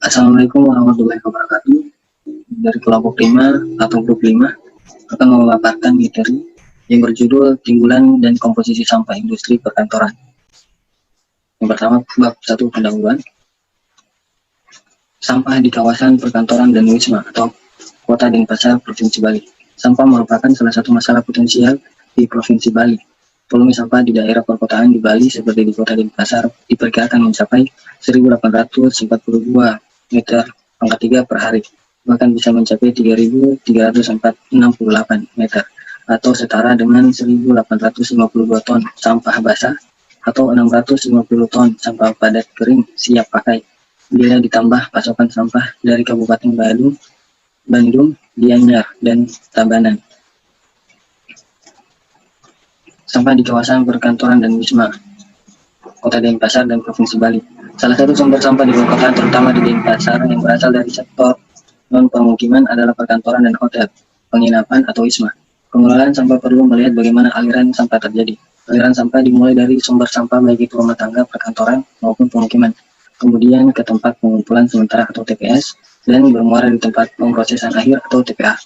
Assalamualaikum warahmatullahi wabarakatuh. Dari kelompok 5 atau grup 5 akan memaparkan materi yang berjudul timbulan dan komposisi sampah industri perkantoran. Yang pertama, bab 1 pendahuluan. Sampah di kawasan perkantoran dan wisma atau Kota Denpasar, Provinsi Bali. Sampah merupakan salah satu masalah potensial di Provinsi Bali. Volume sampah di daerah perkotaan di Bali seperti di Kota Denpasar diperkirakan mencapai 1.842 meter pangkat 3 per hari, bahkan bisa mencapai 3.368 meter atau setara dengan 1.852 ton sampah basah atau 650 ton sampah padat kering siap pakai bila ditambah pasokan sampah dari Kabupaten Bandung, Gianyar, dan Tabanan. Sampah di kawasan perkantoran dan wisma Kota Denpasar dan Provinsi Bali. Salah satu sumber sampah di perkotaan terutama di Denpasar yang berasal dari sektor non-pemukiman adalah perkantoran dan hotel, penginapan atau wisma. Pengelolaan sampah perlu melihat bagaimana aliran sampah terjadi. Aliran sampah dimulai dari sumber sampah baik itu rumah tangga, perkantoran, maupun pemukiman. Kemudian ke tempat pengumpulan sementara atau TPS dan bermuara di tempat pemrosesan akhir atau TPA.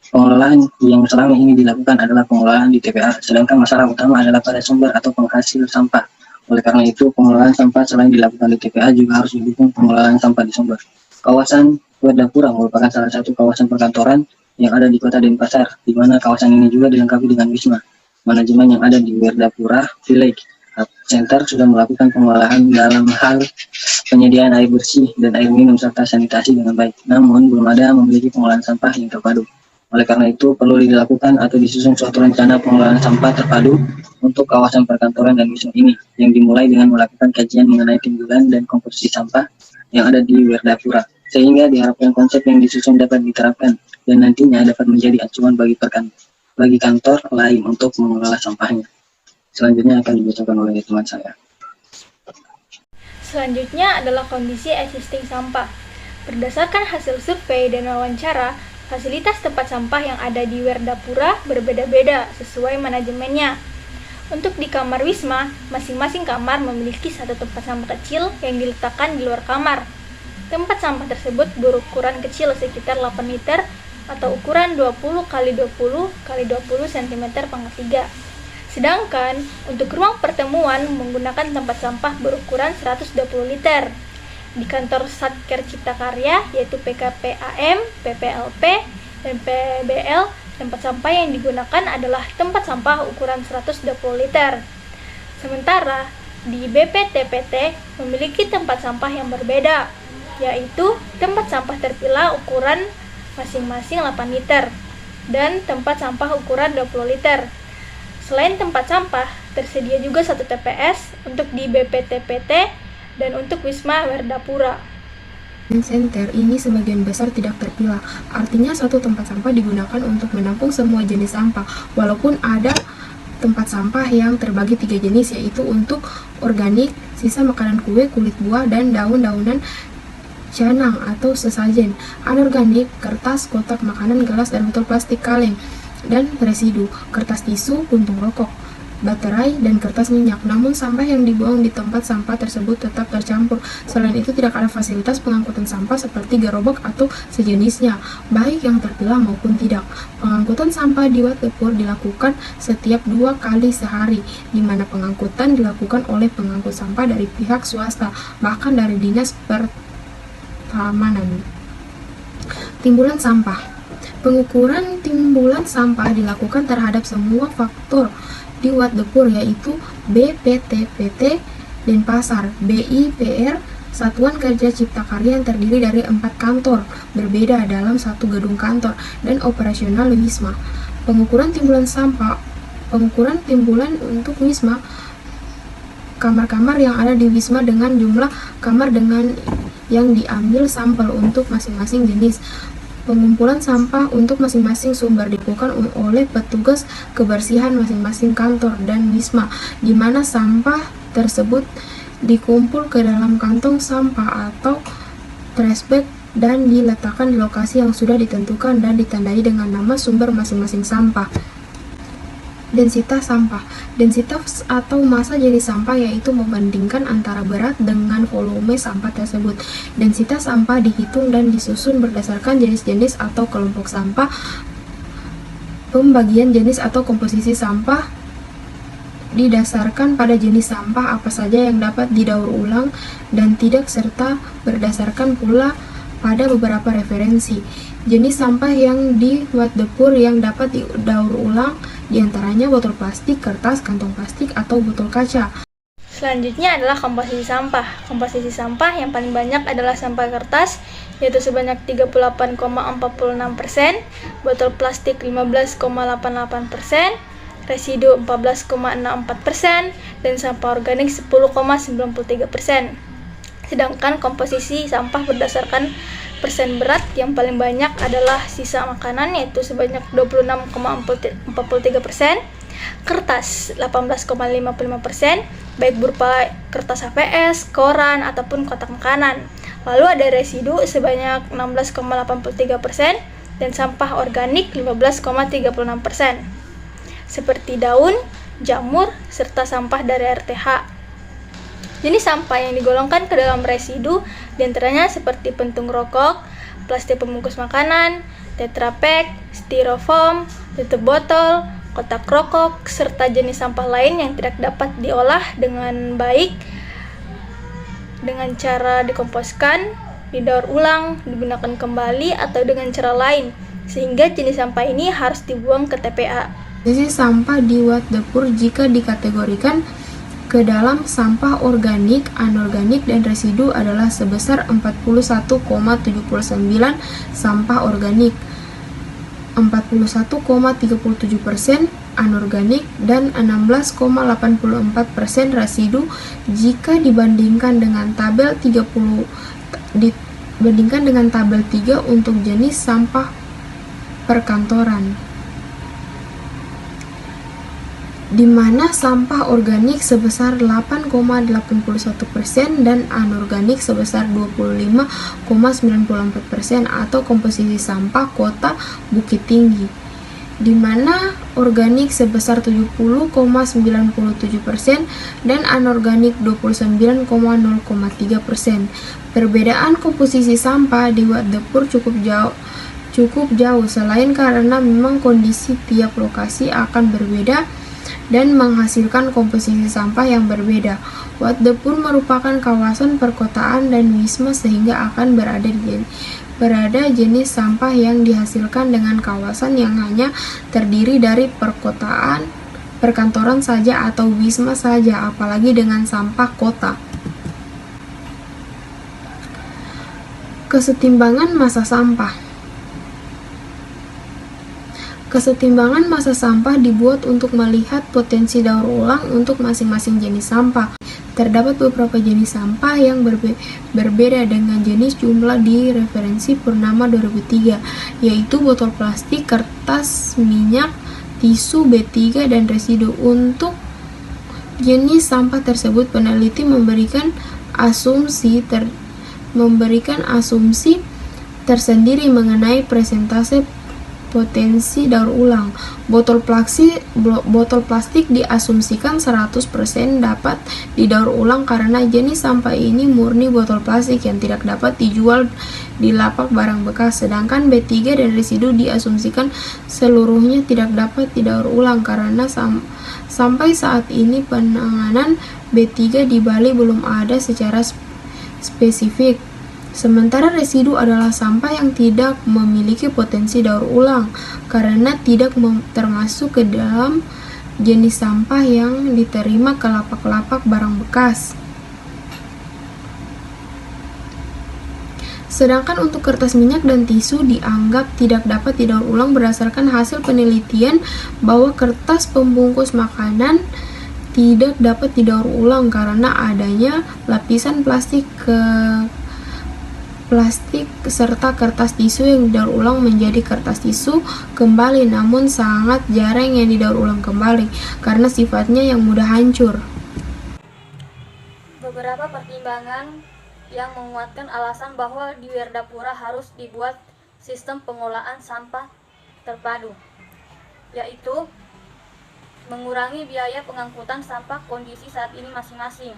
Pengelolaan yang selama ini dilakukan adalah pengelolaan di TPA, sedangkan masalah utama adalah pada sumber atau penghasil sampah. Oleh karena itu, pengelolaan sampah selain dilakukan di TPA juga harus didukung pengelolaan sampah di sumber. Kawasan Werdapura merupakan salah satu kawasan perkantoran yang ada di Kota Denpasar, di mana kawasan ini juga dilengkapi dengan wisma. Manajemen yang ada di Werdapura Village Center sudah melakukan pengelolaan dalam hal penyediaan air bersih dan air minum serta sanitasi dengan baik. Namun, belum ada memiliki pengelolaan sampah yang terpadu. Oleh karena itu, perlu dilakukan atau disusun suatu rencana pengelolaan sampah terpadu untuk kawasan perkantoran dan wisma ini, yang dimulai dengan melakukan kajian mengenai timbulan dan komposisi sampah yang ada di Werdapura, sehingga diharapkan konsep yang disusun dapat diterapkan dan nantinya dapat menjadi acuan bagi kantor lain untuk mengelola sampahnya. Selanjutnya akan dibacakan oleh teman saya. Selanjutnya adalah kondisi existing sampah. Berdasarkan hasil survei dan wawancara, fasilitas tempat sampah yang ada di Werdapura berbeda-beda sesuai manajemennya. Untuk di kamar wisma, masing-masing kamar memiliki satu tempat sampah kecil yang diletakkan di luar kamar. Tempat sampah tersebut berukuran kecil sekitar 8 liter atau ukuran 20 x 20 x 20 cm pangkat 3. Sedangkan untuk ruang pertemuan menggunakan tempat sampah berukuran 120 liter. Di kantor Satker Cipta Karya yaitu PKPAM, PPLP, dan PBL, tempat sampah yang digunakan adalah tempat sampah ukuran 120 liter. Sementara di BPTPT memiliki tempat sampah yang berbeda, yaitu tempat sampah terpilah ukuran masing-masing 8 liter dan tempat sampah ukuran 20 liter. Selain tempat sampah, tersedia juga satu TPS untuk di BPTPT dan untuk Wisma Werdapura. Center ini sebagian besar tidak terpilah, artinya satu tempat sampah digunakan untuk menampung semua jenis sampah, walaupun ada tempat sampah yang terbagi 3 jenis, yaitu untuk organik, sisa makanan kue, kulit buah, dan daun-daunan canang atau sesajen, anorganik, kertas, kotak makanan, gelas, dan botol plastik kaleng, dan residu, kertas tisu, puntung rokok, baterai, dan kertas minyak. Namun sampah yang dibuang di tempat sampah tersebut tetap tercampur. Selain itu tidak ada fasilitas pengangkutan sampah seperti gerobak atau sejenisnya, baik yang terpilah maupun tidak. Pengangkutan sampah di Werdapura dilakukan setiap 2 kali sehari, di mana pengangkutan dilakukan oleh pengangkut sampah dari pihak swasta, bahkan dari Dinas Pertamanan. Timbulan sampah. Pengukuran timbulan sampah dilakukan terhadap semua faktor di Werdapura, yaitu BPTPT Denpasar, BIPR, Satuan Kerja Cipta Karya yang terdiri dari 4 kantor berbeda dalam satu gedung kantor, dan operasional wisma. Pengukuran timbulan sampah. Pengukuran timbulan untuk wisma, kamar-kamar yang ada di wisma dengan jumlah kamar dengan yang diambil sampel untuk masing-masing jenis. Pengumpulan sampah untuk masing-masing sumber dilakukan oleh petugas kebersihan masing-masing kantor dan wisma, di mana sampah tersebut dikumpul ke dalam kantong sampah atau trash bag dan diletakkan di lokasi yang sudah ditentukan dan ditandai dengan nama sumber masing-masing sampah. Densitas sampah. Densitas atau massa jenis sampah yaitu membandingkan antara berat dengan volume sampah tersebut. Densitas sampah dihitung dan disusun berdasarkan jenis-jenis atau kelompok sampah. Pembagian jenis atau komposisi sampah didasarkan pada jenis sampah apa saja yang dapat didaur ulang dan tidak, serta berdasarkan pula pada beberapa referensi. Jenis sampah yang dibuat dapur yang dapat didaur ulang diantaranya botol plastik, kertas, kantong plastik, atau botol kaca. Selanjutnya adalah komposisi sampah. Komposisi sampah yang paling banyak adalah sampah kertas, yaitu sebanyak 38,46%, botol plastik 15,88%, residu 14,64%, dan sampah organik 10,93%. Sedangkan komposisi sampah berdasarkan persen berat yang paling banyak adalah sisa makanan, yaitu sebanyak 26,43%, kertas 18,55%, baik berupa kertas HVS, koran, ataupun kotak makanan. Lalu ada residu sebanyak 16,83% dan sampah organik 15,36%, seperti daun, jamur, serta sampah dari RTH. Jenis sampah yang digolongkan ke dalam residu diantaranya seperti puntung rokok, plastik pembungkus makanan, tetra pak, styrofoam, tutup botol, kotak rokok, serta jenis sampah lain yang tidak dapat diolah dengan baik dengan cara dikomposkan, didaur ulang, digunakan kembali, atau dengan cara lain, sehingga jenis sampah ini harus dibuang ke TPA. Jenis sampah di wadah dapur jika dikategorikan ke dalam sampah organik, anorganik, dan residu adalah sebesar 41,79 sampah organik, 41,37% anorganik, dan 16,84% residu jika dibandingkan dengan tabel 3 untuk jenis sampah perkantoran, di mana sampah organik sebesar 8,81% dan anorganik sebesar 25,94% atau komposisi sampah kota Bukit Tinggi, di mana organik sebesar 70,97% dan anorganik 29,03%. Perbedaan komposisi sampah di wadah dapur cukup jauh selain karena memang kondisi tiap lokasi akan berbeda dan menghasilkan komposisi sampah yang berbeda. Wadah dapur merupakan kawasan perkotaan dan wisma sehingga akan berada jenis sampah yang dihasilkan dengan kawasan yang hanya terdiri dari perkotaan, perkantoran saja atau wisma saja, apalagi dengan sampah kota. Kesetimbangan massa sampah. Kesetimbangan massa sampah dibuat untuk melihat potensi daur ulang untuk masing-masing jenis sampah. Terdapat beberapa jenis sampah yang berbeda dengan jenis jumlah di referensi Purnama 2003, yaitu botol plastik, kertas, minyak, tisu, B3, dan residu. Untuk jenis sampah tersebut, peneliti memberikan asumsi tersendiri mengenai persentase potensi daur ulang. Botol plastik diasumsikan 100% dapat didaur ulang karena jenis sampah ini murni botol plastik yang tidak dapat dijual di lapak barang bekas. Sedangkan B3 dan residu diasumsikan seluruhnya tidak dapat didaur ulang karena sampai saat ini penanganan B3 di Bali belum ada secara spesifik. Sementara residu adalah sampah yang tidak memiliki potensi daur ulang karena tidak termasuk ke dalam jenis sampah yang diterima ke lapak-lapak barang bekas. Sedangkan untuk kertas, minyak, dan tisu dianggap tidak dapat didaur ulang berdasarkan hasil penelitian bahwa kertas pembungkus makanan tidak dapat didaur ulang karena adanya lapisan plastik serta kertas tisu yang didaur ulang menjadi kertas tisu kembali, namun sangat jarang yang didaur ulang kembali karena sifatnya yang mudah hancur. Beberapa pertimbangan yang menguatkan alasan bahwa di Werdapura harus dibuat sistem pengolahan sampah terpadu, yaitu mengurangi biaya pengangkutan sampah kondisi saat ini masing-masing.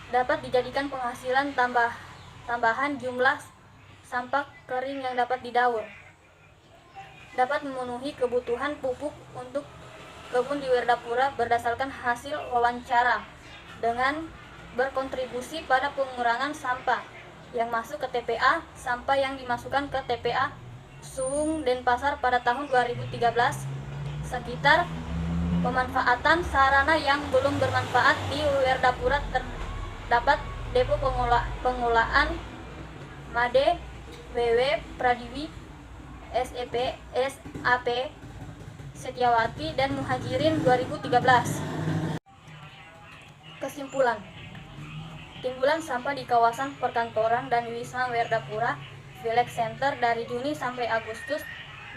Dapat dijadikan penghasilan tambahan jumlah sampah kering yang dapat didaur. Dapat memenuhi kebutuhan pupuk untuk kebun di Werdapura berdasarkan hasil wawancara dengan berkontribusi pada pengurangan sampah yang masuk ke TPA, sampah yang dimasukkan ke TPA Suung Denpasar pada tahun 2013, sekitar pemanfaatan sarana yang belum bermanfaat di Werdapura terdapat depo pengolahan Made, WW, Pradiwi, SEP, SAP, Setiawati, dan Muhajirin 2013. Kesimpulan, timbulan sampah di kawasan perkantoran dan Wisma Werdapura Village Center dari Juni sampai Agustus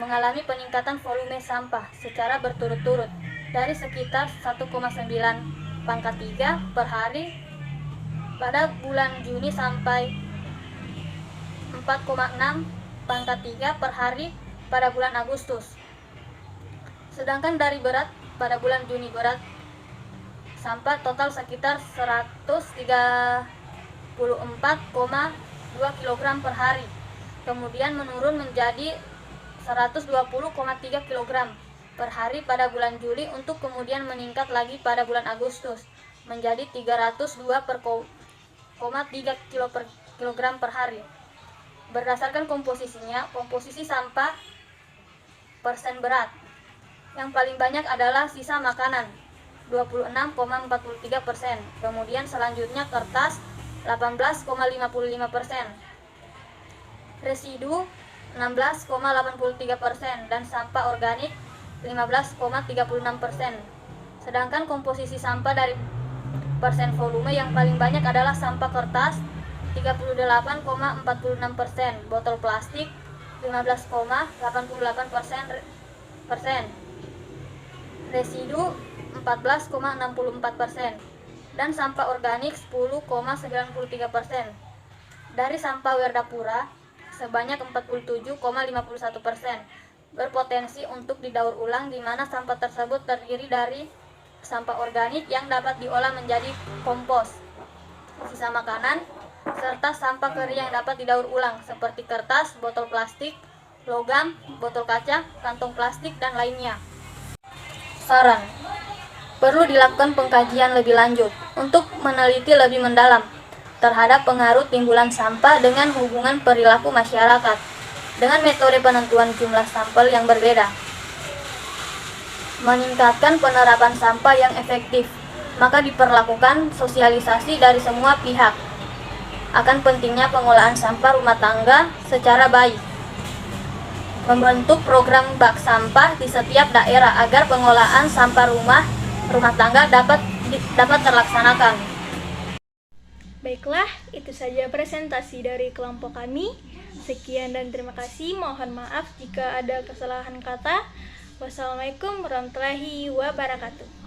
mengalami peningkatan volume sampah secara berturut-turut dari sekitar 1,9 pangkat 3 per hari pada bulan Juni sampai 4,6 pangkat 3 per hari pada bulan Agustus. Sedangkan dari berat pada bulan Juni berat sampah total sekitar 134,2 kg per hari, kemudian menurun menjadi 120,3 kg per hari pada bulan Juli untuk kemudian meningkat lagi pada bulan Agustus menjadi 302,3 kg per hari. Berdasarkan komposisinya, komposisi sampah persen berat yang paling banyak adalah sisa makanan 26,43%, kemudian selanjutnya kertas 18,55%, residu 16,83%, dan sampah organik 15,36%. Sedangkan komposisi sampah dari persen volume yang paling banyak adalah sampah kertas 38,46%, botol plastik 15,88%, residu 14,64%, dan sampah organik 10,93%. Dari sampah Werdapura sebanyak 47,51% berpotensi untuk didaur ulang, di mana sampah tersebut terdiri dari sampah organik yang dapat diolah menjadi kompos, sisa makanan, serta sampah kering yang dapat didaur ulang seperti kertas, botol plastik, logam, botol kaca, kantong plastik, dan lainnya. Saran: perlu dilakukan pengkajian lebih lanjut untuk meneliti lebih mendalam terhadap pengaruh timbulan sampah dengan hubungan perilaku masyarakat dengan metode penentuan jumlah sampel yang berbeda. Meningkatkan penerapan sampah yang efektif, maka diperlakukan sosialisasi dari semua pihak akan pentingnya pengolahan sampah rumah tangga secara baik. Membentuk program bak sampah di setiap daerah agar pengolahan sampah rumah tangga dapat terlaksanakan. Baiklah, itu saja presentasi dari kelompok kami. Sekian dan terima kasih. Mohon maaf jika ada kesalahan kata. Wassalamualaikum warahmatullahi wabarakatuh.